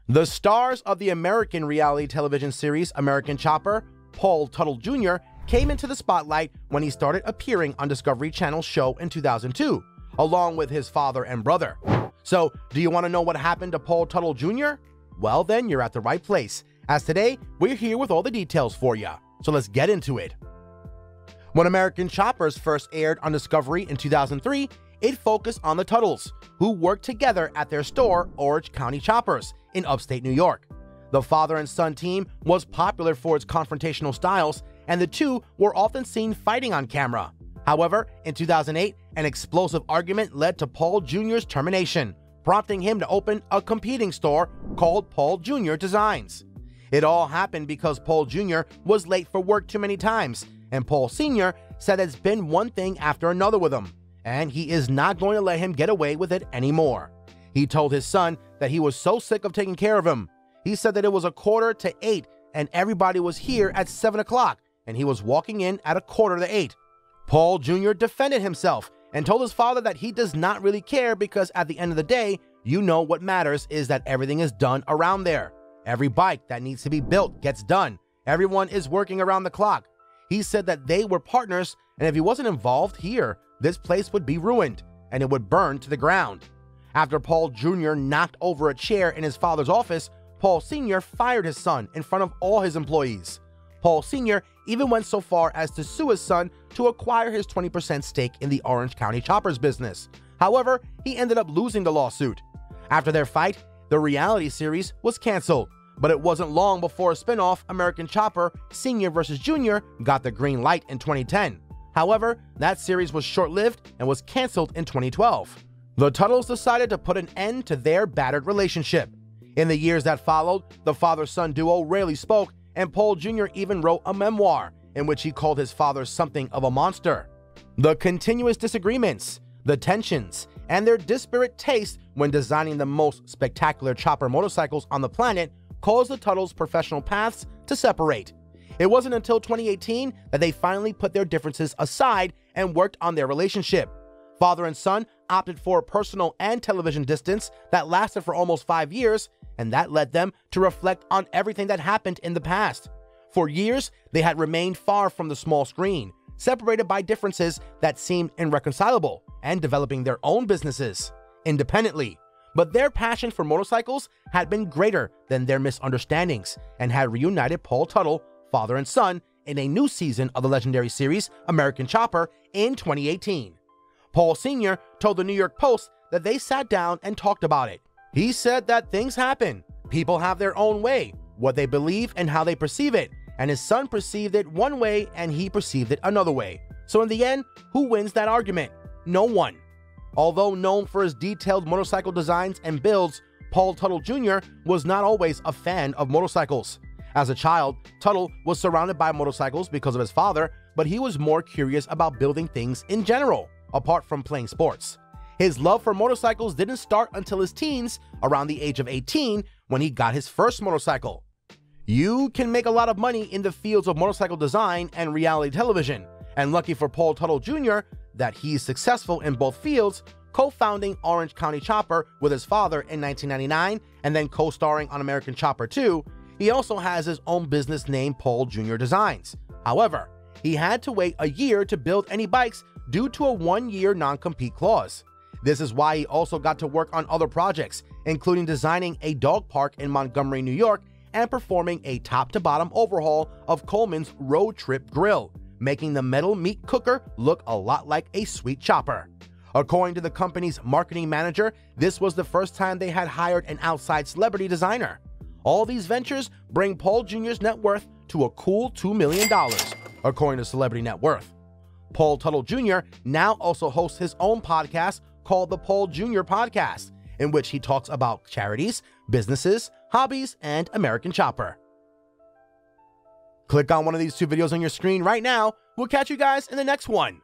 The stars of the American reality television series American Chopper, Paul Teutul Jr., came into the spotlight when he started appearing on Discovery Channel's show in 2002, along with his father and brother. So, do you want to know what happened to Paul Teutul Jr.? Well then, you're at the right place, as today, we're here with all the details for you. So let's get into it. When American Choppers first aired on Discovery in 2003, it focused on the Teutul's, who worked together at their store, Orange County Choppers, in upstate New York. The father and son team was popular for its confrontational styles, and the two were often seen fighting on camera. However, in 2008, an explosive argument led to Paul Jr.'s termination, prompting him to open a competing store called Paul Jr. Designs. It all happened because Paul Jr. was late for work too many times, and Paul Sr. said it's been one thing after another with him, and he is not going to let him get away with it anymore. He told his son that he was so sick of taking care of him. He said that it was 7:45 and everybody was here at 7 o'clock, and he was walking in at 7:45. Paul Jr. defended himself and told his father that he does not really care because at the end of the day, you know what matters is that everything is done around there. Every bike that needs to be built gets done. Everyone is working around the clock. He said that they were partners, and if he wasn't involved here, this place would be ruined and it would burn to the ground. After Paul Jr. knocked over a chair in his father's office, Paul Sr. fired his son in front of all his employees. Paul Sr. even went so far as to sue his son to acquire his 20% stake in the Orange County Choppers business. However, he ended up losing the lawsuit. After their fight, the reality series was canceled, but it wasn't long before a spin-off, American Chopper Sr. vs. Jr., got the green light in 2010. However, that series was short-lived and was canceled in 2012. The Teutul's decided to put an end to their battered relationship. In the years that followed, the father-son duo rarely spoke, and Paul Jr. even wrote a memoir in which he called his father something of a monster. The continuous disagreements, the tensions, and their disparate taste when designing the most spectacular chopper motorcycles on the planet caused the Teutul's professional paths to separate. It wasn't until 2018 that they finally put their differences aside and worked on their relationship. Father and son opted for a personal and television distance that lasted for almost 5 years, and that led them to reflect on everything that happened in the past. For years, they had remained far from the small screen, separated by differences that seemed irreconcilable, and developing their own businesses independently. But their passion for motorcycles had been greater than their misunderstandings and had reunited Paul Teutul, father and son, in a new season of the legendary series American Chopper in 2018. Paul Sr. told the New York Post that they sat down and talked about it. He said that things happen. People have their own way, what they believe and how they perceive it, and his son perceived it one way and he perceived it another way. So in the end, who wins that argument? No one. Although known for his detailed motorcycle designs and builds, Paul Teutul Jr. was not always a fan of motorcycles. As a child, Teutul was surrounded by motorcycles because of his father, but he was more curious about building things in general, apart from playing sports. His love for motorcycles didn't start until his teens, around the age of 18, when he got his first motorcycle. You can make a lot of money in the fields of motorcycle design and reality television, and lucky for Paul Teutul Jr. that he's successful in both fields, co-founding Orange County Chopper with his father in 1999 and then co-starring on American Chopper 2, he also has his own business named Paul Jr. Designs. However, he had to wait a year to build any bikes due to a 1-year non-compete clause. This is why he also got to work on other projects, including designing a dog park in Montgomery, New York, and performing a top-to-bottom overhaul of Coleman's Road Trip Grill, making the metal meat cooker look a lot like a sweet chopper. According to the company's marketing manager, this was the first time they had hired an outside celebrity designer. All these ventures bring Paul Jr.'s net worth to a cool $2 million, according to Celebrity Net Worth. Paul Teutul Jr. now also hosts his own podcast called the Paul Jr. Podcast, in which he talks about charities, businesses, hobbies, and American Chopper. Click on one of these 2 videos on your screen right now. We'll catch you guys in the next one.